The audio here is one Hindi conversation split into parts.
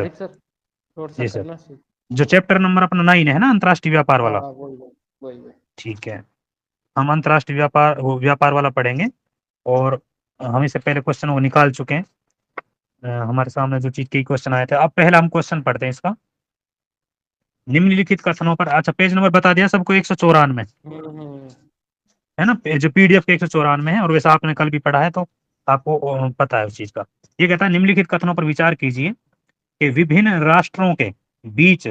सर शॉर्ट सा जी सर। करना सर। जो चैप्टर नंबर अपना 9 है ना, अंतर्राष्ट्रीय व्यापार हाँ वाला। हाँ वही वही वही वही। ठीक है, हम अंतर्राष्ट्रीय व्यापार, वो व्यापार वाला पढ़ेंगे। और हम इससे पहले क्वेश्चन को निकाल चुके हैं। हमारे सामने जो चीज के क्वेश्चन आए थे, अब पहला हम क्वेश्चन पढ़ते हैं इसका। निम्नलिखित कथनों पर, अच्छा पेज नंबर बता दिया सबको, 194 हम्म। है ना, जो पीडीएफ के 194 है, और वैसा आपने कल भी पढ़ा है तो आपको पता है उस चीज का। ये कहता है निम्नलिखित कथनों पर विचार कीजिए कि विभिन्न राष्ट्रों के बीच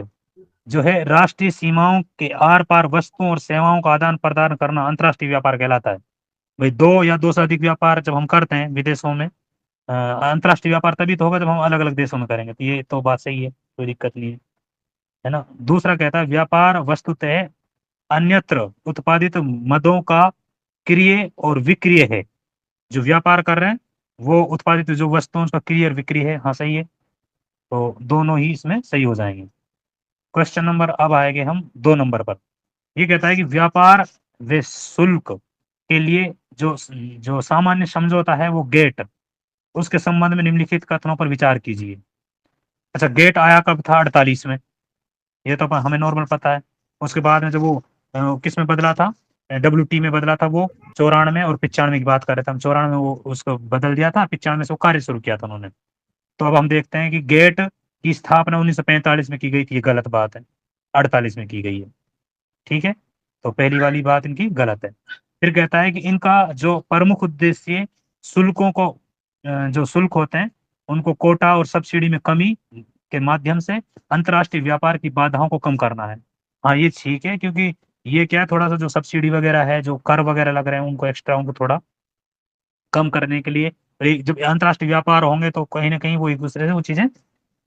जो है राष्ट्रीय सीमाओं के आर पार वस्तुओं और सेवाओं का आदान प्रदान करना अंतर्राष्ट्रीय व्यापार कहलाता है। भाई दो या दो से अधिक व्यापार जब हम करते हैं विदेशों में, अंतर्राष्ट्रीय व्यापार तभी तो होगा जब हम अलग अलग देशों में करेंगे, तो ये तो बात सही है, कोई दिक्कत नहीं है ना। दूसरा कहता है व्यापार वस्तुतः अन्यत्र उत्पादित मदों का क्रिय और विक्रिय है। जो व्यापार कर रहे हैं वो उत्पादित जो वस्तुओं का क्रिय और विक्री है, हाँ सही है। तो दोनों ही इसमें सही हो जाएंगे। क्वेश्चन नंबर अब आएंगे हम 2 नंबर पर। ये कहता है कि व्यापार व शुल्क के लिए जो जो सामान्य समझौता है वो गेट, उसके संबंध में निम्नलिखित कथनों पर विचार कीजिए। अच्छा, गेट आया कब था? 48 में, ये तो हमें नॉर्मल पता है। उसके बाद में जब वो किस में बदला था, WT में बदला था वो 94 और 95 की बात कर रहे थे हम। 94 में वो उसको बदल दिया था, 95 से वो कार्य शुरू किया था उन्होंने। तो अब हम देखते हैं कि गेट की स्थापना 1945 में की गई थी, ये गलत बात है। 48 में की गई है। ठीक है, तो पहली वाली बात इनकी गलत है। फिर कहता है कि इनका जो प्रमुख उद्देश्य शुल्कों को, जो शुल्क होते हैं उनको कोटा और सब्सिडी में कमी के माध्यम से अंतर्राष्ट्रीय व्यापार की बाधाओं को कम करना है। हाँ ये ठीक है, क्योंकि ये क्या है, थोड़ा सा जो सब्सिडी वगैरह है, जो कर वगैरह लग रहे हैं उनको एक्स्ट्रा, उनको थोड़ा कम करने के लिए। जब अंतर्राष्ट्रीय व्यापार होंगे तो कहीं ना कहीं वो एक दूसरे से वो चीजें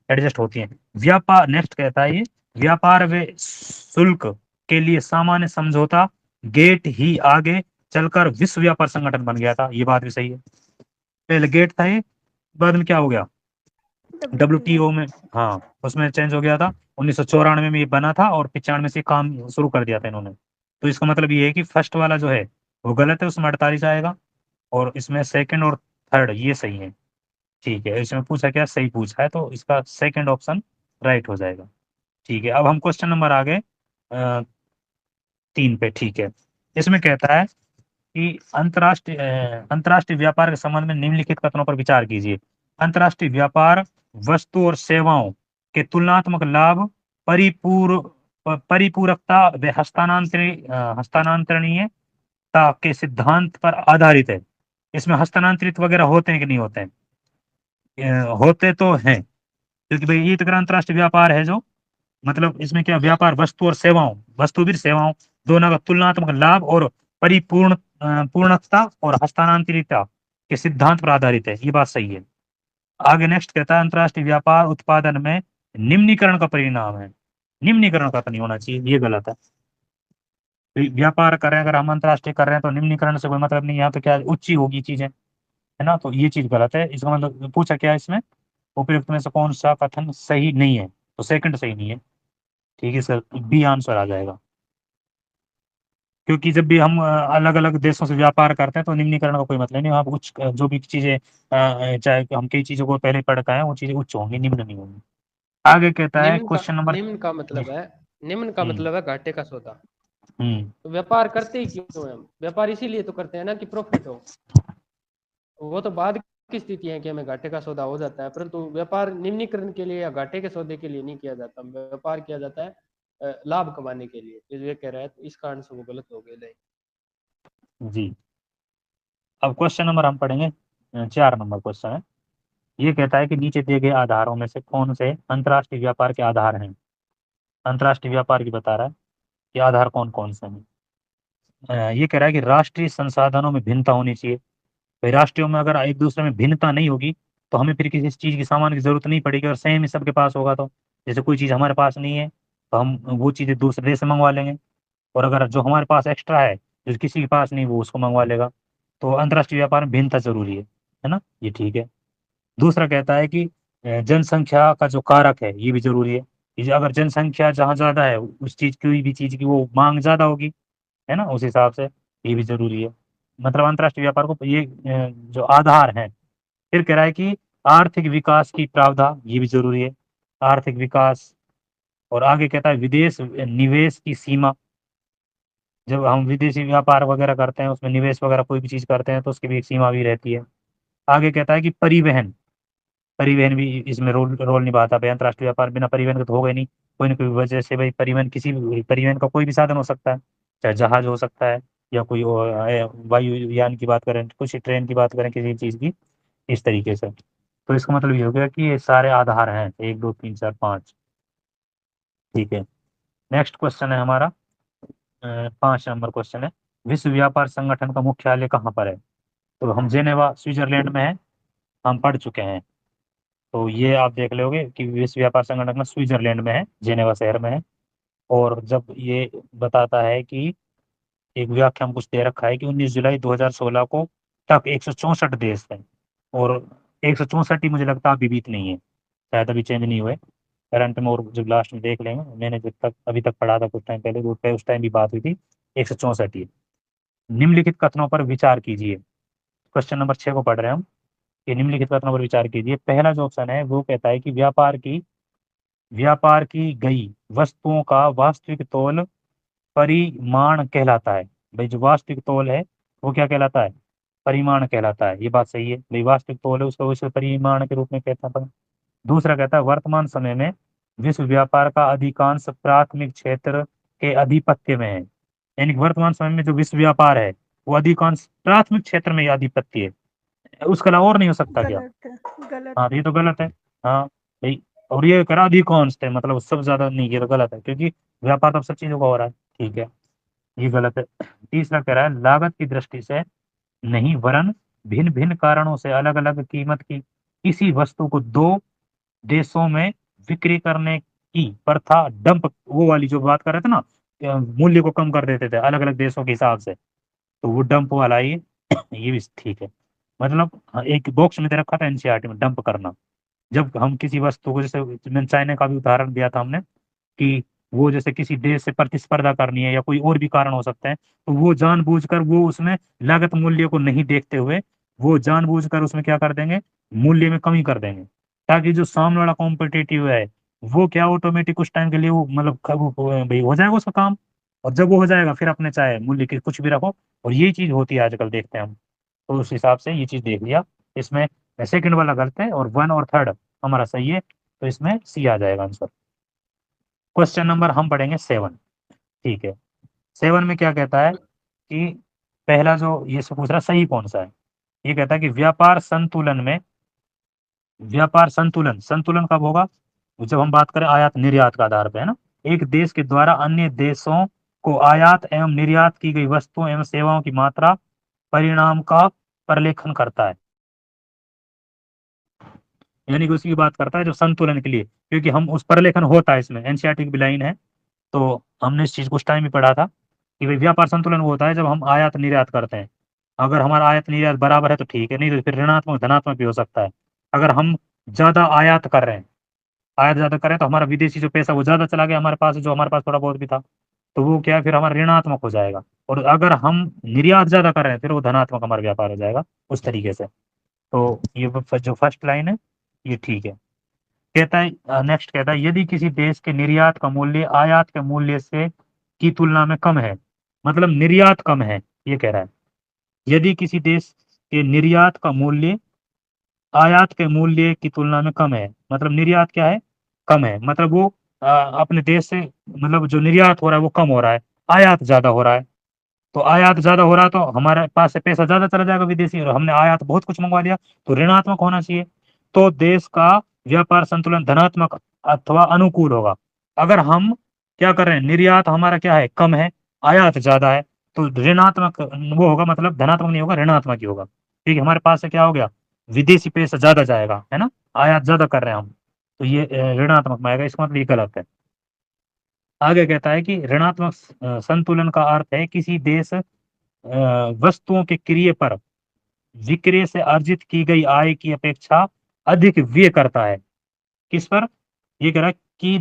एडजस्ट होती हैं। व्यापार, नेक्स्ट कहता है ये, व्यापार व शुल्क के लिए सामान्य समझौता गेट ही आगे चलकर विश्व व्यापार संगठन बन गया था, ये बात भी सही है। पहले गेट था ये, बाद में क्या हो गया, WTO में, हाँ उसमें चेंज हो गया था। 1994 में ये बना था और 95 से काम शुरू कर दिया था इन्होंने। तो इसका मतलब ये है कि फर्स्ट वाला जो है वो गलत है, उसमें 48 आएगा, और इसमें सेकंड और थर्ड ये सही है। ठीक है, इसमें पूछा क्या, सही पूछा है, तो इसका सेकंड ऑप्शन राइट हो जाएगा। ठीक है, अब हम क्वेश्चन नंबर आ गए 3 पे। ठीक है, इसमें कहता है कि अंतर्राष्ट्रीय व्यापार के संबंध में निम्नलिखित कथनों पर विचार कीजिए। अंतर्राष्ट्रीय व्यापार वस्तु और सेवाओं के तुलनात्मक लाभ, परिपूर परिपूरकता व हस्तांतरणीयता के सिद्धांत पर आधारित है। इसमें हस्तांतरित वगैरह होते हैं कि नहीं होते हैं? होते तो हैं, क्योंकि भाई ये तो अंतर्राष्ट्रीय व्यापार है जो, मतलब इसमें क्या, व्यापार वस्तु और सेवाओं, वस्तु भी सेवाओं दोनों का तुलनात्मक लाभ और परिपूर्ण पूर्णता और हस्तांतरिता के सिद्धांत पर आधारित है, ये बात सही है। आगे नेक्स्ट कहता है अंतर्राष्ट्रीय व्यापार उत्पादन में निम्नीकरण का परिणाम है। निम्नीकरण का तो नहीं होना चाहिए, ये गलत है। व्यापार कर रहे हैं अगर हम, अंतर्राष्ट्रीय कर रहे हैं, तो निम्नीकरण से कोई मतलब नहीं, यहाँ तो क्या उच्च ही होगी चीजें, है ना। तो ये चीज गलत है, इसका मतलब पूछा क्या है इसमें, उपयुक्त में से कौन सा कथन सही नहीं है, तो सेकंड सही नहीं है। ठीक है सर, बी आंसर आ जाएगा। क्योंकि जब भी हम अलग अलग देशों से व्यापार करते हैं तो निम्नीकरण का कोई मतलब नहीं, वहाँ उच्च जो भी चीजें चाहे हम कई चीजों को पहले पढ़ के आए हैं, वो चीजें उच्च होंगी, निम्न नहीं होंगी। आगे कहता है क्वेश्चन नंबर। निम्न का जी। मतलब है, निम्न का हम्म। मतलब है घाटे का सौदा। हम्म। तो व्यापार करते ही क्यों है हम? व्यापार इसीलिए तो करते हैं ना कि प्रॉफिट हो। वो तो बाद की स्थिति है कि हमें घाटे का सौदा हो जाता है, परंतु व्यापार निम्नीकरण के लिए या घाटे के सौदे के लिए नहीं किया जाता। व्यापार किया जाता है लाभ कमाने के लिए। तो ये कह रहा है तो इस कारण से वो गलत हो गया नहीं। जी, अब क्वेश्चन नंबर हम पढ़ेंगे, 4 नंबर क्वेश्चन है। ये कहता है कि नीचे दिए गए आधारों में से कौन से अंतर्राष्ट्रीय व्यापार के आधार हैं। अंतर्राष्ट्रीय व्यापार की बता रहा है कि आधार कौन कौन से हैं। ये कह रहा है कि राष्ट्रीय संसाधनों में भिन्नता होनी चाहिए। भाई राष्ट्रीयों में अगर एक दूसरे में भिन्नता नहीं होगी तो हमें फिर किसी चीज की, सामान की जरूरत नहीं पड़ेगी, और सेम ही सबके पास होगा। तो जैसे कोई चीज हमारे पास नहीं है तो हम वो चीजें दूसरे देश से मंगवा लेंगे, और अगर जो हमारे पास एक्स्ट्रा है जो किसी के पास नहीं, वो उसको मंगवा लेगा। तो अंतर्राष्ट्रीय व्यापार में भिन्नता जरूरी है ना, ये ठीक है। दूसरा कहता है कि जनसंख्या का जो कारक है ये भी जरूरी है। अगर जनसंख्या जहाँ ज्यादा है उस चीज, कोई भी चीज की वो मांग ज्यादा होगी, है ना, उस हिसाब से ये भी जरूरी है। मतलब अंतर्राष्ट्रीय व्यापार को ये जो आधार है। फिर कह रहा है कि आर्थिक विकास की प्रावधान, ये भी जरूरी है। आर्थिक विकास। और आगे कहता है विदेश निवेश की सीमा, जब हम विदेशी व्यापार वगैरह करते हैं उसमें निवेश वगैरह कोई भी चीज़ करते हैं तो उसकी भी एक सीमा भी रहती है। आगे कहता है कि परिवहन, परिवहन भी इसमें रोल रोल निभाता है भाई। अंतर्राष्ट्रीय व्यापार बिना परिवहन के तो होगा ही नहीं, कोई ना कोई वजह से भाई परिवहन, किसी भी परिवहन का कोई भी साधन हो सकता है, चाहे जहाज हो सकता है या कोई वायुयान की बात करें, कुछ ट्रेन की बात करें, किसी चीज़ की, इस तरीके से। तो इसका मतलब ये हो गया कि ये सारे आधार हैं, 1 2 3 4 5। ठीक है। नेक्स्ट क्वेश्चन है हमारा 5 नंबर क्वेश्चन है, विश्व व्यापार संगठन का मुख्यालय कहाँ पर है? तो हम जेनेवा स्विट्जरलैंड में है, हम पढ़ चुके हैं। तो ये आप देख लोगे कि विश्व व्यापार संगठन में स्विट्जरलैंड में है, जेनेवा शहर में है। और जब ये बताता है कि एक व्याख्या में कुछ दे रखा है कि 19 जुलाई 2016 को तक 164 देश थे, और 164 ही मुझे लगता है अभी भी नहीं है, शायद अभी चेंज नहीं हुए करंट में। और जब लास्ट में देख लेंगे, मैंने जब तक अभी तक पढ़ा था कुछ टाइम पहले, तो उस टाइम भी बात हुई थी 164 ही। निम्नलिखित कथनों पर विचार कीजिए। क्वेश्चन नंबर 6 को पढ़ रहे हैं हम, कि निम्नलिखित कथनों पर विचार कीजिए। पहला जो ऑप्शन है वो कहता है कि व्यापार की गई वस्तुओं का वास्तविक तौल परिमाण कहलाता है। भाई जो वास्तविक तौल है वो क्या कहलाता है? परिमाण कहलाता है। ये बात सही है भाई, वास्तविक तौल है उसको उसे परिमाण के रूप में कहता है। दूसरा कहता है वर्तमान समय में विश्व व्यापार का अधिकांश प्राथमिक क्षेत्र के आधिपत्य में है। यानी कि वर्तमान समय में जो विश्व व्यापार है वो अधिकांश प्राथमिक क्षेत्र में ही आधिपत्य है, उसके अलावा और नहीं हो सकता क्या? गलत है, गलत हाँ तो ये तो गलत है। हाँ भाई, और ये करा अधिकांश है मतलब सब ज्यादा नहीं, ये तो गलत है, क्योंकि व्यापार तो सब चीजों का हो रहा है। ठीक है, ये गलत है। तीसरा कह रहा है लागत की दृष्टि से नहीं, वरन भिन्न भिन्न कारणों से अलग अलग कीमत की किसी वस्तु को दो देशों में बिक्री करने की प्रथा डंप, वो वाली जो बात कर रहे थे ना, मूल्य को कम कर देते थे अलग अलग देशों के हिसाब से, तो वो डंप वाला ये भी ठीक है। मतलब हाँ, एक बॉक्स में दे रखा था एनसीईआरटी में, डंप करना। जब हम किसी वस्तु को, जैसे मैंने चाइना का भी उदाहरण दिया था हमने, कि वो जैसे किसी देश से प्रतिस्पर्धा करनी है या कोई और भी कारण हो सकता है, तो वो जानबूझकर वो उसमें लागत मूल्य को नहीं देखते हुए वो जानबूझकर उसमें क्या कर देंगे, मूल्य में कमी कर देंगे, ताकि जो सामने वाला कॉम्पिटिटिव है वो क्या ऑटोमेटिक उस टाइम के लिए वो मतलब भाई हो जाएगा उसका काम। और जब वो हो जाएगा फिर अपने चाहे मूल्य की कुछ भी रखो। और यही चीज होती है आजकल, देखते हैं हम। तो उस हिसाब से ये चीज देख लिया। इसमें सेकंड वाला गलत है और 1 और 3 हमारा सही है, तो इसमें सी आ जाएगा आंसर। क्वेश्चन नंबर हम पढ़ेंगे 7। ठीक है, 7 में क्या कहता है कि पहला जो ये से पूछ रहा सही कौन सा है, ये कहता है कि व्यापार संतुलन, संतुलन कब होगा? जब हम बात करें आयात निर्यात का आधार पे, है ना। एक देश के द्वारा अन्य देशों को आयात एवं निर्यात की गई वस्तुओं एवं सेवाओं की मात्रा परिणाम का प्रलेखन करता है, यानी कि उसकी बात करता है जो संतुलन के लिए, क्योंकि हम उस प्रलेखन होता है इसमें, एनसीईआरटी की भी लाइन है। तो हमने इस चीज को उस टाइम भी पढ़ा था कि भाई व्यापार संतुलन वो होता है जब हम आयात निर्यात करते हैं। अगर हमारा आयात निर्यात बराबर है तो ठीक है, नहीं तो फिर ऋणात्मक धनात्मक भी हो सकता है। अगर हम ज्यादा आयात कर रहे हैं, आयात ज्यादा करें तो हमारा विदेशी जो पैसा वो ज्यादा चला गया हमारे पास, जो हमारे पास थोड़ा बहुत भी था, तो वो क्या है फिर हमारा ऋणात्मक हो जाएगा। और अगर हम निर्यात ज्यादा कर रहे हैं फिर वो धनात्मक हमारा व्यापार हो जाएगा उस तरीके से। तो ये जो फर्स्ट लाइन है ये ठीक है। कहता है नेक्स्ट कहता है यदि किसी देश के निर्यात का मूल्य आयात के मूल्य से की तुलना में कम है, मतलब निर्यात कम है, ये कह रहा है। यदि किसी देश के निर्यात का मूल्य आयात के मूल्य की तुलना में कम है, मतलब निर्यात क्या है, कम है, मतलब वो अपने देश से मतलब जो निर्यात हो रहा है वो कम हो रहा है, आयात ज्यादा हो रहा है। तो आयात ज्यादा हो रहा है तो हमारे पास से पैसा ज्यादा चला जाएगा विदेशी, और हमने आयात बहुत कुछ मंगवा लिया, तो ऋणात्मक होना चाहिए। तो देश का व्यापार संतुलन धनात्मक अथवा अनुकूल होगा। अगर हम क्या कर रहे हैं, निर्यात हमारा क्या है, कम है, आयात ज्यादा है, तो ऋणात्मक वो होगा, मतलब धनात्मक नहीं होगा, ऋणात्मक ही होगा, क्योंकि हमारे पास से क्या हो गया, विदेशी पैसा ज्यादा जाएगा, है ना, आयात ज्यादा कर रहे हैं हम, तो ये ऋणात्मक में आएगा, इसका मतलब ये गलत है। आगे कहता है कि ऋणात्मक संतुलन का अर्थ है किसी देश वस्तुओं के क्रय पर विक्रय से अर्जित की गई आय की अपेक्षा अधिक व्यय करता है। किस पर? ये कह रहा है कि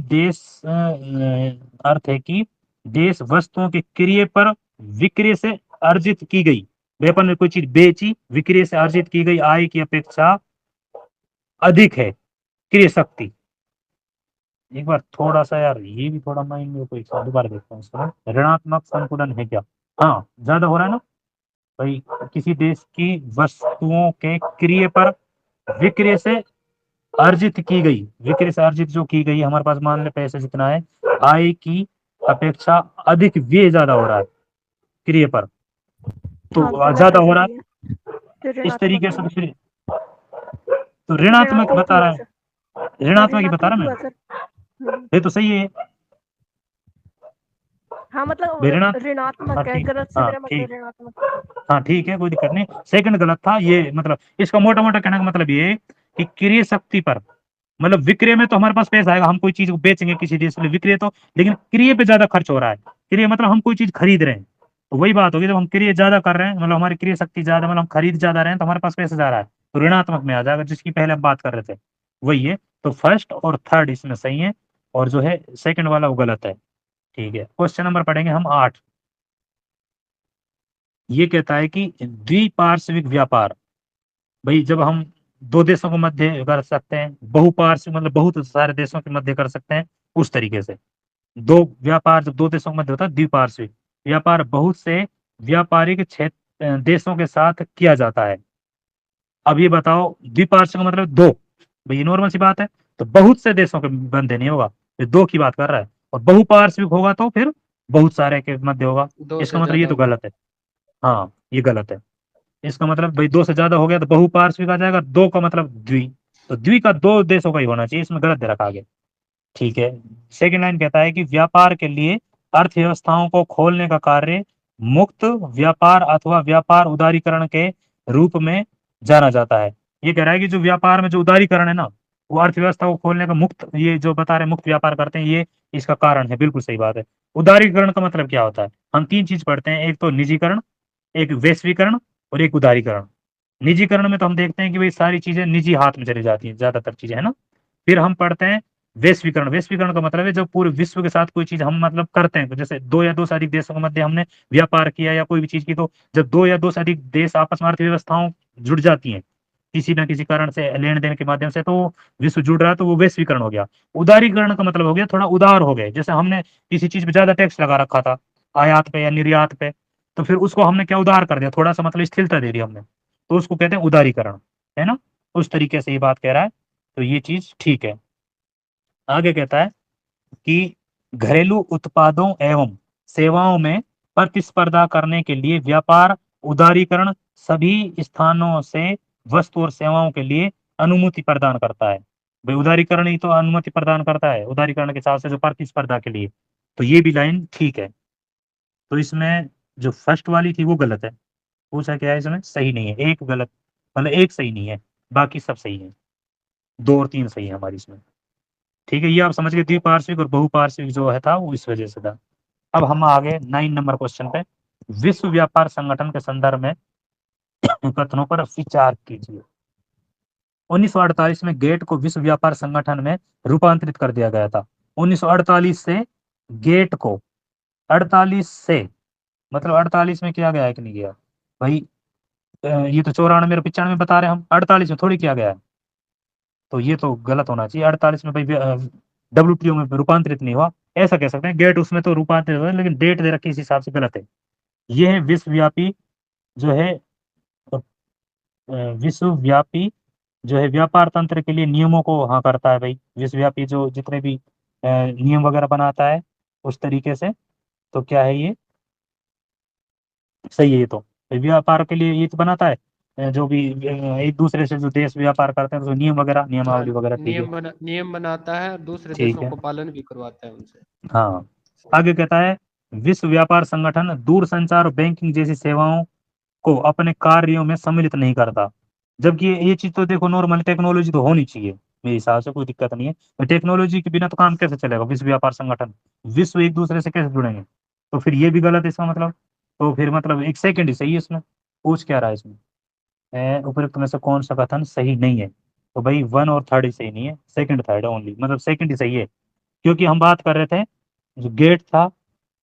अर्थ है कि देश वस्तुओं के क्रय पर विक्रय से अर्जित की गई, व्यापार ने कोई चीज बेची, विक्रय से अर्जित की गई आय की अपेक्षा अधिक है क्रय शक्ति। एक बार थोड़ा सा यार ये भी थोड़ा माइंड में कोई दोबारा देखता हूँ इसको। ऋणात्मक संतुलन है क्या? हाँ ज्यादा हो रहा है ना भाई। किसी देश की वस्तुओं के क्रय पर विक्रय से अर्जित की गई, विक्रय से अर्जित जो की गई हमारे पास मान ले पैसे जितना है, आय की अपेक्षा अधिक व्यय ज्यादा हो रहा है क्रय पर, हाँ तो तो ज्यादा घाटा हो रहा सही है, है फिर इस ऋणात्मक तरीके ही से। तो है। फिर तो ऋणात्मक ऋणात्मक बता ही रहा हुआ है, सर। हाँ ऋणात्मक ही बता रहा ऋणात्मक ही मैं। हुआ सर। ये तो सही है हाँ भाई, मतलब हाँ ऋणात्मक है, ठीक, गलत से हाँ मेरा ठीक, मतलब ऋणात्मक। हाँ ठीक है कोई दिक्कत नहीं। सेकंड गलत था ये, मतलब इसका मोटा मोटा कहने का मतलब ये है कि क्रय शक्ति पर, मतलब विक्रय में तो हमारे पास पैसा आएगा, हम कोई चीज को बेचेंगे किसी देश के लिए विक्रय तो, लेकिन क्रय पे ज्यादा खर्च हो रहा है। क्रय मतलब हम कोई चीज खरीद रहे हैं, तो वही बात होगी जब हम क्रय ज्यादा कर रहे हैं, मतलब हमारी क्रय शक्ति ज्यादा, मतलब हम खरीद ज्यादा रहे हैं तो हमारे पास पैसा जा रहा है, तो ऋणात्मक में आ जाएगा, जिसकी पहले हम बात कर रहे थे वही है। तो फर्स्ट और थर्ड इसमें सही है, और जो है सेकंड वाला वो गलत है। ठीक है, क्वेश्चन नंबर पढ़ेंगे हम 8। ये कहता है कि द्विपार्श्विक व्यापार, भाई जब हम दो देशों के मध्य कर सकते हैं, बहुपार्श्विक मतलब बहुत सारे देशों के मध्य कर सकते हैं, उस तरीके से। दो व्यापार जब दो देशों के मध्य होता है द्विपार्श्विक व्यापार, बहुत से व्यापारिक क्षेत्र देशों के साथ किया जाता है। अब ये बताओ द्विपार्श्विक का मतलब दो, भाई ये नॉर्मल सी बात है, तो बहुत से देशों के बंधे नहीं होगा, ये दो की बात कर रहा है। और बहुपार्श्विक होगा तो फिर बहुत सारे के मध्य होगा, दो इसका से मतलब ये ज्यादा तो होगा। गलत है। हाँ ये गलत है। इसका मतलब भाई दो से ज्यादा हो गया तो बहुपार्श्विक आ जाएगा, दो का मतलब द्वि, तो द्वि का दो देशों का ही होना चाहिए, इसमें गलत दे रखा आगे। ठीक है, सेकंड लाइन कहता है कि व्यापार के लिए अर्थव्यवस्थाओं को खोलने का कार्य मुक्त व्यापार अथवा व्यापार उदारीकरण के रूप में जाना जाता है। ये कह रहा है कि जो व्यापार में जो उदारीकरण है ना, वो अर्थव्यवस्था को खोलने का, मुक्त ये जो बता रहे हैं मुक्त व्यापार करते हैं, ये इसका कारण है, बिल्कुल सही बात है। उदारीकरण का मतलब क्या होता है? हम तीन चीज पढ़ते हैं, एक तो निजीकरण, एक वैश्वीकरण, और एक उदारीकरण। निजीकरण में तो हम देखते हैं कि भाई सारी चीजें निजी हाथ में चली जाती हैं, ज्यादातर चीजें है ना। फिर हम पढ़ते हैं वैश्वीकरण, वैश्वीकरण का मतलब है जब पूरे विश्व के साथ कोई चीज हम मतलब करते हैं, तो जैसे दो या दो से अधिक देशों के मध्य हमने व्यापार किया या कोई भी चीज की, तो जब दो या दो से अधिक देश आपस में अर्थव्यवस्थाओं जुड़ जाती हैं किसी ना किसी कारण से, लेन देन के माध्यम से, तो विश्व जुड़ रहा है, तो वो वैश्वीकरण हो गया। उदारीकरण का मतलब हो गया थोड़ा उदार हो गए, जैसे हमने किसी चीज पे ज्यादा टैक्स लगा रखा था, आयात पे या निर्यात पे, तो फिर उसको हमने क्या उदार कर दिया, थोड़ा सा मतलब स्थिरता दे दी हमने, तो उसको कहते हैं उदारीकरण, है ना। उस तरीके से ये बात कह रहा है, तो ये चीज ठीक है। आगे कहता है कि घरेलू उत्पादों एवं सेवाओं में प्रतिस्पर्धा करने के लिए व्यापार उदारीकरण सभी स्थानों से वस्तु और सेवाओं के लिए अनुमति प्रदान करता है। भाई उदारीकरण ही तो अनुमति प्रदान करता है, उदारीकरण के साथ से जो प्रतिस्पर्धा के लिए, तो ये भी लाइन ठीक है। तो इसमें जो फर्स्ट वाली थी वो गलत है, पूछा क्या है इसमें सही नहीं है, एक गलत, मतलब एक सही नहीं है, बाकी सब सही है, दो और तीन सही है हमारी इसमें। ठीक है, ये आप समझ गए, द्विपार्श्विक और बहुपार्श्विक जो है था वो इस वजह से था। अब हम आगे 9 नंबर क्वेश्चन पे, विश्व व्यापार संगठन के संदर्भ में कथनों पर विचार कीजिए। 1948 में गेट को विश्व व्यापार संगठन में रूपांतरित कर दिया गया था। 1948 से गेट को, 48 से मतलब 48 में किया गया है कि नहीं किया भाई? ये तो 94 और 95 बता रहे हैं हम, 48 में थोड़ी किया गया है, तो ये तो गलत होना चाहिए। 48 में भाई WTO में रूपांतरित नहीं हुआ, ऐसा कह सकते हैं। गेट उसमें तो रूपांतरित हुआ है, लेकिन डेट दे रखी इस हिसाब से गलत है। ये है विश्वव्यापी जो है, विश्वव्यापी जो है व्यापार तंत्र के लिए नियमों को हाँ करता है भाई, विश्वव्यापी जो जितने भी नियम वगैरह बनाता है उस तरीके से, तो क्या है ये सही है। ये तो व्यापार के लिए ये तो बनाता है, जो भी एक दूसरे से जो देश व्यापार करते हैं तो नियम वगैरह, हाँ, नियमावली वगैरह, ठीक है। नियम बनाता है और दूसरे ठीक देशों है, को पालन भी करवाता है उनसे। हाँ। आगे कहता है विश्व व्यापार संगठन दूरसंचार और बैंकिंग जैसी सेवाओं को अपने कार्यों में सम्मिलित नहीं करता। जबकि ये चीज तो देखो नॉर्मल टेक्नोलॉजी तो होनी चाहिए, मेरे हिसाब से कोई दिक्कत नहीं है, तो टेक्नोलॉजी के बिना तो काम कैसे चलेगा विश्व व्यापार संगठन, विश्व एक दूसरे से कैसे जुड़ेंगे? तो फिर ये भी गलत है इसका मतलब। तो फिर मतलब एक सेकंड ही सही है इसमें, पूछ क्या रहा है इसमें, उपयुक्त में से कौन सा कथन सही नहीं है? तो भाई वन और थर्ड ही सही नहीं है, सेकंड थर्ड है ओनली, मतलब सेकंड ही सही है। क्योंकि हम बात कर रहे थे जो गेट था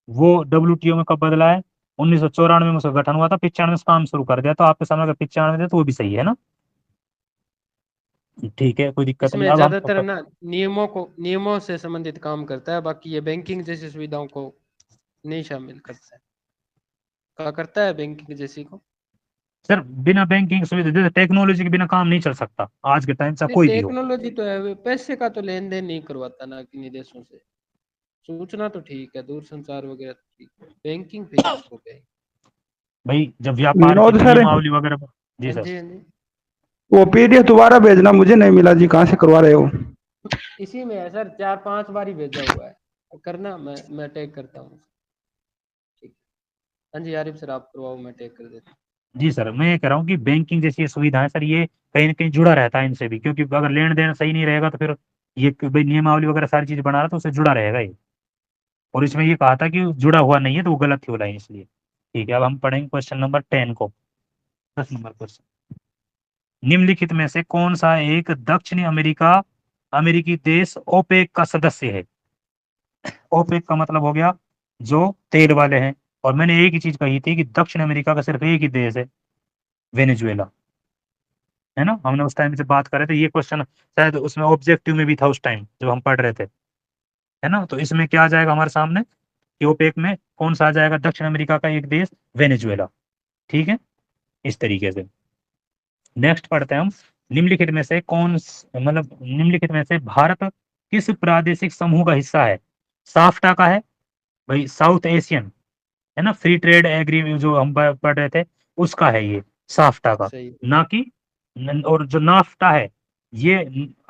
वो WTO में कब बदला है? 1994 में उसका गठन हुआ था, 95 में काम शुरू कर दिया, तो आपके सामने अगर 95 थे तो वो भी सही है ना। ठीक है, कोई दिक्कत नहीं। इसमें अब हम ज्यादातर ना नियमों से संबंधित काम करता है, बाकी ये बैंकिंग जैसी सुविधाओं को नहीं शामिल करता है। क्या करता है बैंकिंग जैसी को? सर बिना बैंकिंग सुविधा, जैसे टेक्नोलॉजी के बिना काम नहीं चल सकता आज के टाइम से, नहीं, कोई भी हो। टेक्नोलॉजी तो है, पैसे का तो लेन देन नहीं करवाता ना किन्हीं देशों से। सूचना तो ठीक है, दूरसंचार वगैरह तो ठीक है, बैंकिंग फिर किसको कहे? भाई जब व्यापार की विनोद सर, नियमावली वगैरह। जी हाँ सर। जी, हाँ जी। वो पीडीएफ दोबारा भेजना, मुझे नहीं मिला जी, कहाँ से करवा रहे हो? इसी में है सर, 4-5 बार ही भेजा हुआ है। करना, मैं टैग करता हूँ। ठीक है। हाँ जी आरिफ सर, आप करवाओ, मैं टैग कर देता जी सर, मैं ये कह रहा हूँ कि बैंकिंग जैसी ये सुविधा है सर, ये कहीं ना कहीं जुड़ा रहता है इनसे भी, क्योंकि अगर लेन देन सही नहीं रहेगा तो फिर ये भाई नियमावली वगैरह सारी चीज बना रहा है तो उससे जुड़ा रहेगा ये। और इसमें ये कहा था कि जुड़ा हुआ नहीं है तो वो गलत थी वो लाइन, इसलिए। ठीक है, अब हम पढ़ेंगे क्वेश्चन नंबर 10 को। 10 नंबर क्वेश्चन। निम्नलिखित में से कौन सा एक दक्षिणी अमेरिकी देश ओपेक का सदस्य है? ओपेक का मतलब हो गया जो तेल वाले हैं। और मैंने एक ही चीज कही थी कि दक्षिण अमेरिका का सिर्फ एक ही देश है, वेनेजुएला। है ना, हमने उस टाइम से बात कर रहे थे, ये क्वेश्चन शायद उसमें ऑब्जेक्टिव में भी था उस टाइम जब हम पढ़ रहे थे। है ना, तो इसमें क्या आ जाएगा हमारे सामने कि ओपेक में कौन सा आ जाएगा? दक्षिण अमेरिका का एक देश, वेनेजुएला। ठीक है, इस तरीके से। नेक्स्ट पढ़ते हैं हम। निम्नलिखित में से मतलब निम्नलिखित में से भारत किस प्रादेशिक समूह का हिस्सा है? साफ्टा का है भाई, साउथ एशियन, है ना, फ्री ट्रेड एग्री जो हम पढ़ रहे थे, उसका है ये, साफ्टा हूँ। का। सही। ना कि और जो नाफ्टा है ये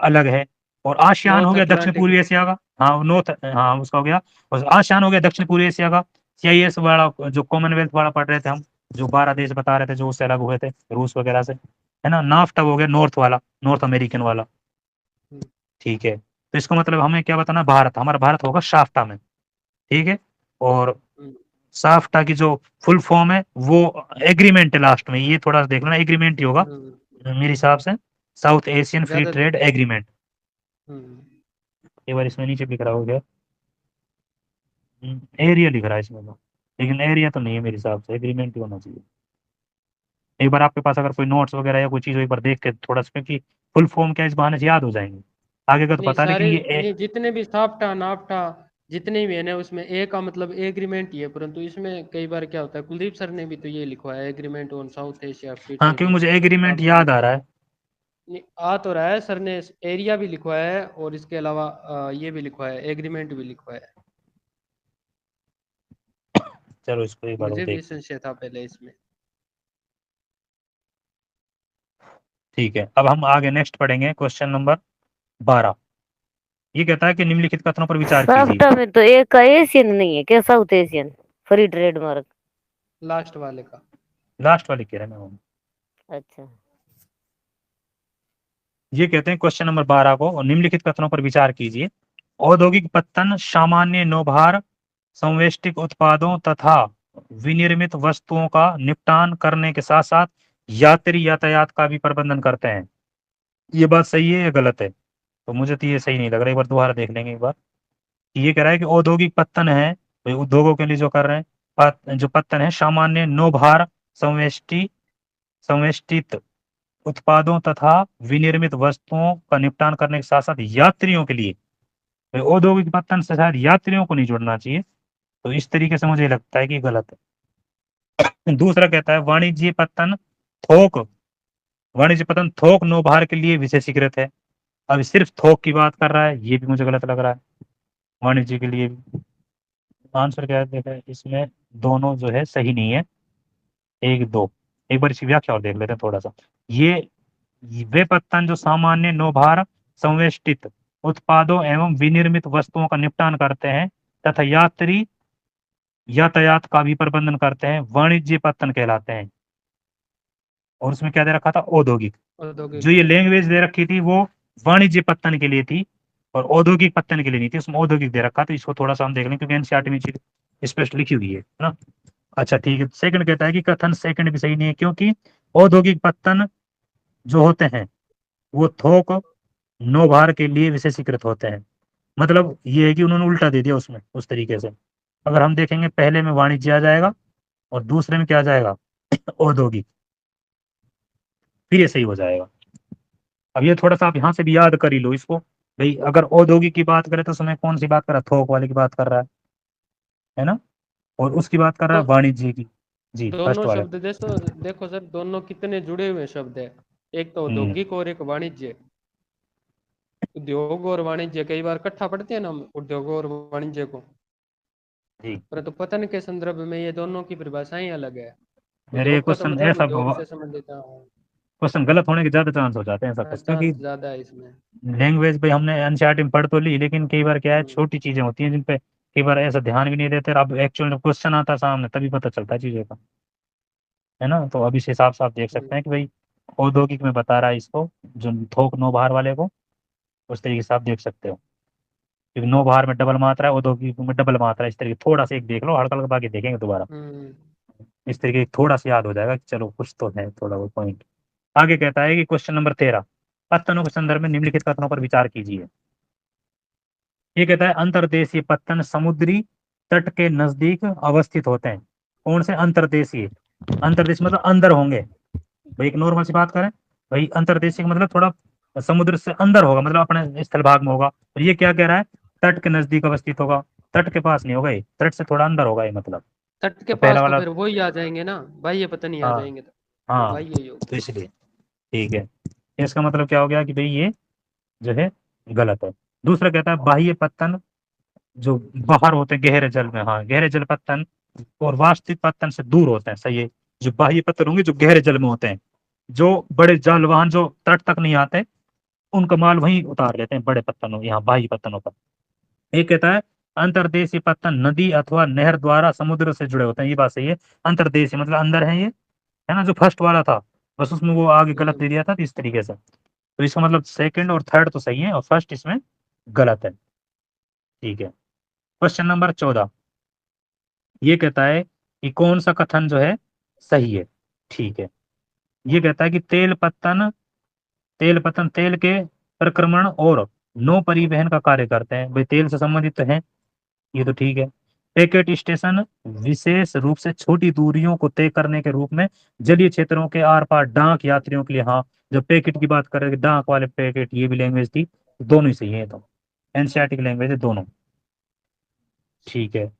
अलग है। और आसियान हो नॉर्थ गया दक्षिण अटलांटिक। पूर्वी एशिया का। हाँ नॉर्थ, हाँ उसका हो गया। और आसियान हो गया दक्षिण पूर्वी एशिया का। सीआईएस वाला जो कॉमनवेल्थ वाला पढ़ रहे थे हम, जो 12 देश बता रहे थे जो उससे अलग हुए थे रूस वगैरह से, है ना। नाफ्टा हो गया नॉर्थ वाला, नॉर्थ अमेरिकन वाला। हम्म, ठीक है, तो इसका मतलब हमें क्या बताना, भारत, हमारा भारत होगा शाफ्टा में। ठीक है। और हम्म, साफ्टा की जो फुल फॉर्म है वो एग्रीमेंट है लास्ट में, ये थोड़ा सा देख लेना, एग्रीमेंट ही होगा मेरे हिसाब से, साउथ एशियन फ्री ज्यादा। Trade agreement. हम्म, एक बार इसमें नीचे लिख रहा हो गया, एरिया लिख रहा है इसमें तो, लेकिन एरिया तो नहीं है मेरे हिसाब से, एग्रीमेंट ही होना चाहिए। एक बार आपके पास अगर कोई नोट्स वगैरह या कोई चीज़ हो, एक बार देख के थोड़ा सा, क्योंकि फुल फॉर्म क्या है, इस बहाने से याद हो जाएंगे। आगे का तो नहीं पता, लेकिन सारे, ये नहीं जितने भी साफ्टा नाफ्टा जितने भी है ना, उसमें ए का मतलब एग्रीमेंट ही है, परंतु इसमें कई बार क्या होता है, कुलदीप सर ने भी तो ये लिखवाया, agreement on south Asia free हाँ, क्योंकि ट्रेड मुझे एग्रीमेंट याद आ रहा है। आ तो रहा है। सर ने एरिया भी लिखवाया है और इसके अलावा ये भी लिखवाया है, एग्रीमेंट भी लिखवाया है। चलो इसको एक बार और मुझे भी देख। संशय था पहले इसमें। ठीक है, अब हम आगे नेक्स्ट पढ़ेंगे क्वेश्चन नंबर 12। ये कहता है कि निम्नलिखित कथनों पर विचार कीजिए। साफ्टा में तो एक का एशियन नहीं है क्या, south Asian free trade mark? Last वाले का। लास्ट वाले कह रहे हैं ना। अच्छा। ये कहते हैं क्वेश्चन नंबर 12 को, और निम्नलिखित कथनों पर विचार कीजिए। औद्योगिक पत्तन सामान्य नौभार संवेष्टिक उत्पादों तथा विनिर्मित वस्तुओं का निपटान करने के साथ साथ यात्री यातायात का भी प्रबंधन करते हैं। ये बात सही है या गलत है? तो मुझे तो ये सही नहीं लग रहा, एक बार दोबारा देख लेंगे एक बार। ये कह रहा है कि औद्योगिक पत्तन है, तो उद्योगों के लिए जो कर रहे हैं, जो पत्तन है सामान्य नौभार संवेष्टि संवेष्टित उत्पादों तथा विनिर्मित वस्तुओं का निपटान करने के साथ साथ यात्रियों के लिए, तो औद्योगिक पत्तन से शायद यात्रियों को नहीं जोड़ना चाहिए। तो इस तरीके से मुझे लगता है कि गलत है। दूसरा कहता है थोक वाणिज्य पतन थोक नौभार के लिए विशेषीकृत है। अब सिर्फ थोक की बात कर रहा है, ये भी मुझे गलत लग रहा है। वाणिज्य के लिए भी आंसर क्या है, देखा इसमें दोनों जो है सही नहीं है। एक दो, एक बार इसकी व्याख्या और देख लेते हैं थोड़ा सा। ये वे पत्तन जो सामान्य नौभार संवेष्टित उत्पादों एवं विनिर्मित वस्तुओं का निपटान करते हैं तथा यात्री यातायात का भी प्रबंधन करते हैं, वाणिज्य पत्तन कहलाते हैं। और उसमें क्या दे रखा था, औद्योगिक। जो औद्योगिक ये पत्तन। लैंग्वेज दे रखी थी वो वाणिज्य पत्तन के लिए थी, और औद्योगिक पत्तन के लिए नहीं थी, उसमें औद्योगिक दे रखा। तो इसको थोड़ा सा हम देख लें, क्योंकि एनसीईआरटी में चीज स्पष्ट लिखी हुई है ना। अच्छा ठीक है, सेकंड कहता है कि कथन सेकंड भी सही नहीं है, क्योंकि औद्योगिक पत्तन जो होते हैं वो थोक नौभार के लिए विशेषीकृत होते हैं। मतलब ये है कि उन्होंने उल्टा दे दिया उसमें उस तरीके से। अगर हम देखेंगे पहले में वाणिज्य आ जाएगा और दूसरे में क्या आ जाएगा, औद्योगिक, फिर ये सही हो जाएगा। अब ये थोड़ा सा आप यहाँ से भी याद कर ही लो इसको भाई। अगर औद्योगिक की बात करें तो उसमें कौन सी बात कर रहा है, थोक वाले की बात कर रहा है ना, और उसकी बात कर रहा तो है वाणिज्य की। जी फर्स्ट दोनों वाले। शब्द देखो देखो सर, दोनों कितने जुड़े हुए शब्द है। एक तो हम्म। औद्योगिक और एक वाणिज्य। उद्योग और वाणिज्य कई बार इकट्ठा पढ़ते हैं ना हम, उद्योग और वाणिज्य को, जी परंतु पतन के संदर्भ में ये दोनों की परिभाषाएं अलग है। मेरे ये उद्योग का तो क्वेश्चन मतलब ऐसा उद्योग से संबंधित है। क्वेश्चन गलत होने के ज्यादा चांस हो जाते हैं ऐसा कुछ, क्योंकि चांस ज्यादा है इसमें। लैंग्वेज भाई हमने एनसीईआरटी में पढ़ तो ली, लेकिन कई बार क्या है हम्म, छोटी चीजें होती हैं जिन पे कई बार ऐसा ध्यान भी नहीं देते, और अब एक्चुअल क्वेश्चन आता है सामने तभी पता चलता है चीजों का, है ना। तो अब इस हिसाब से आप देख सकते हम्म, हैं कि भाई औद्योगिक में बता रहा है इसको, जो थोक नो बाहर वाले को, उस तरीके से आप देख सकते हो। क्योंकि नो बाहर में डबल मात्रा है, औद्योगिक में डबल मात्रा है, इस तरीके थोड़ा सा एक देख लो, हल्का हल्का बाकी देखेंगे दोबारा, हम्म, इस तरीके थोड़ा सा याद हो जाएगा कि चलो कुछ तो है थोड़ा वो पॉइंट। आगे कहता है कि क्वेश्चन नंबर 13, पत्तनों के संदर्भ में निम्नलिखित कथनों पर विचार कीजिए। ये कहता है अंतर्देशीय पत्तन समुद्री तट के नजदीक अवस्थित होते हैं। कौन से अंतर्देशीय? अंतर्देशीय मतलब अंदर होंगे भाई, एक नॉर्मल सी बात करें भाई, अंतर्देशीय का मतलब थोड़ा समुद्र से अंदर होगा, मतलब अपने स्थल भाग में होगा। और ये क्या कह रहा है, तट के नजदीक अवस्थित होगा, तट के पास नहीं होगा, ये तट से थोड़ा अंदर होगा ये मतलब। तट के तो पहला पास तो वाला। फिर वही आ जाएंगे ना, बाह्य पतन ही आ हाँ जाएंगे, तो हाँ, बाह्य योग। तो इसलिए ठीक है, इसका मतलब क्या हो गया कि भाई ये जो है गलत है। दूसरा कहता है बाह्य पत्तन जो बाहर होते हैं गहरे जल में, हाँ गहरे जल पत्तन और वास्तविक पत्तन से दूर होते हैं, सही है। जो बाह्य पत्तन होंगे जो गहरे जल में होते हैं, जो बड़े जल वाहन जो तट तक नहीं आते, उनका माल वहीं उतार लेते हैं बड़े पत्तनों, यहाँ बाह्य पत्तनों पर। एक कहता है अंतर्देशीय पत्तन नदी अथवा नहर द्वारा समुद्र से जुड़े होते हैं, ये बात सही है। अंतर्देशीय मतलब अंदर है ये, है ना, जो फर्स्ट वाला था बस उसमें वो आगे गलत हम्म, दे दिया था, तो इस तरीके से तो इसका मतलब सेकंड और थर्ड तो सही है और फर्स्ट इसमें गलत है। ठीक है। क्वेश्चन नंबर 14, ये कहता है कि कौन सा कथन जो है सही है। ठीक है। ये कहता है कि तेल पतन तेल के प्रक्रमण और नौ परिवहन का कार्य करते हैं, भाई तेल से संबंधित तो है, ये तो ठीक है। पैकेट स्टेशन विशेष रूप से छोटी दूरियों को तय करने के रूप में जलीय क्षेत्रों के आर पार डाक यात्रियों के लिए, हाँ जब पैकेट की बात करें डाक वाले पैकेट, ये भी लैंग्वेज थी, दोनों ही सही है, तो एनसीईआरटी की लैंग्वेज है दोनों। ठीक है।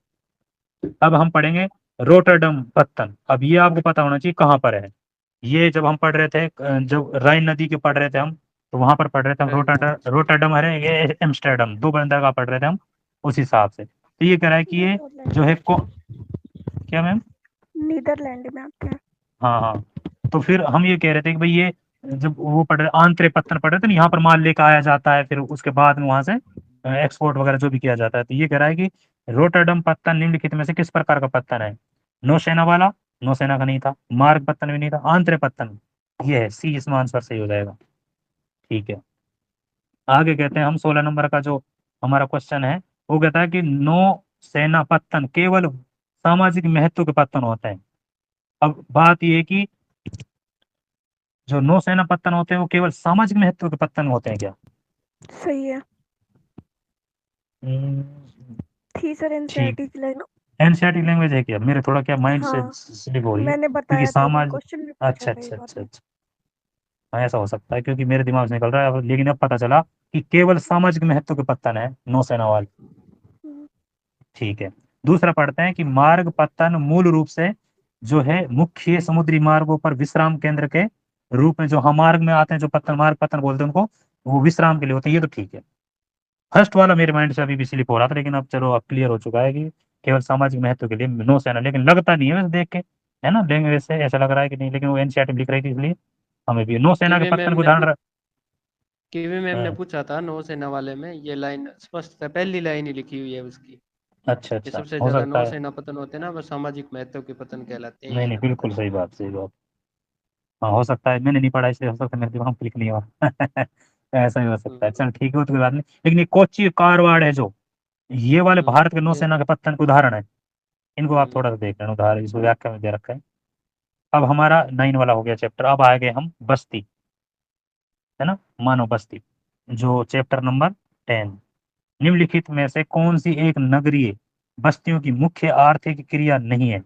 अब हम पढ़ेंगे रोटरडम पत्तन। अब ये आपको पता होना चाहिए कहाँ पर है। ये जब हम पढ़ रहे थे जब राइन नदी के पढ़ रहे थे हम, तो वहां पर पढ़ रहे थे हम, रोटरडम है ये एम्स्टर्डम, दो बंदर का पढ़ रहे थे हम उस हिसाब से। तो ये कह रहा है कि ये नीदरलैंड जो है में आते क्या मैम? हैं, नीदरलैंड में आते हैं। हाँ हाँ। तो फिर हम ये कह रहे थे कि भाई ये जब वो पढ़ रहे आंतरे पत्तन पढ़ रहे थे ना, यहाँ पर माल लेकर आया जाता है, फिर उसके बाद में वहां से एक्सपोर्ट वगैरह जो भी किया जाता है। तो ये कह रहा है कि रोटरडम पत्तन निम्नलिखित में से किस प्रकार का पत्तन है? नौसेना वाला, नौसेना का नहीं था, मार्ग पत्तन भी नहीं था, आंतरे पत्तन, ये है सी, इसमें आंसर सही हो जाएगा। ठीक है। आगे कहते हैं हम 16 नंबर का जो हमारा क्वेश्चन है, वो कहता है कि नौसेना पत्तन केवल सामाजिक महत्व के पत्तन होते हैं। अब बात ये है कि जो नौसेना पत्तन होते हैं वो केवल सामाजिक महत्व के पत्तन होते हैं क्या? सही है। हम्म, थी सर ठीक। एनसीईआरटी की लाइन। एनसीईआरटी लैंग्वेज है क्या? मेरे थोड़ा क्या माइंड से हाँ, स्लिप हो रही है, मैंने क्योंकि बताया था, समाज, क्वेश्चन भी पूछा अच्छा था एक अच्छा बार अच्छा में। अच्छा, हाँ ऐसा हो सकता है क्योंकि मेरे दिमाग से निकल रहा है अब, लेकिन अब पता चला कि केवल सामाजिक महत्व के पत्तन है नौसेना वाले। हम्म, ठीक है। दूसरा पढ़ते हैं कि मार्ग पत्तन मूल रूप से जो है मुख्य समुद्री मार्गों पर विश्राम केंद्र के रूप में, जो हम मार्ग में आते हैं जो पत्तन मार्ग पत्तन बोलते हैं उनको, वो विश्राम के लिए होते हैं, ये तो ठीक है। फर्स्ट वाला मेरे माइंड से अभी भी स्लिप हो रहा था, लेकिन अब चलो अब क्लियर हो चुका है कि केवल सामाजिक महत्व के लिए नौसेना, लेकिन लगता नहीं है वैसे देख के, है ना, लैंग्वेज से ऐसा लग रहा है कि नहीं, लेकिन वो एनसीईआरटी में लिख रही थी इसलिए हमें भी नौसेना के कीवी पत्तन मैम को ने ध्यान रख। कीवी मैम ने हाँ, पूछा था नौसेना वाले में, ये लाइन स्पष्ट है, पहली लाइन ही लिखी हुई है उसकी। अच्छा ये अच्छा, सबसे हो ज्यादा सकता है। नौसेना पतन होते हैं ना, वो सामाजिक महत्व के पतन कहलाते हैं, नहीं ये नहीं, गलत है। बिल्कुल सही बात, सही बात। हाँ हो सकता है, मैंने नहीं पढ़ा इसलिए हो सकता है मेरे दिमाग में क्लिक नहीं हुआ ऐसा ही हो सकता है, हम्म, चल ठीक है, वो तो कोई बात नहीं। लेकिन ये कोच्चि कारवाड़ है जो, ये वाले भारत के ये नौसेना के पत्तन के उदाहरण है, इनको आप हम्म, थोड़ा सा देख लेना, उदाहरण इसको व्याख्या में दे रखा है। अब हमारा 9 वाला हो गया चैप्टर, अब आएंगे हम बस्ती, है ना, मानव बस्ती, जो चैप्टर नंबर 10। निम्नलिखित में से कौन सी एक नगरीय बस्तियों की मुख्य आर्थिक क्रिया नहीं है?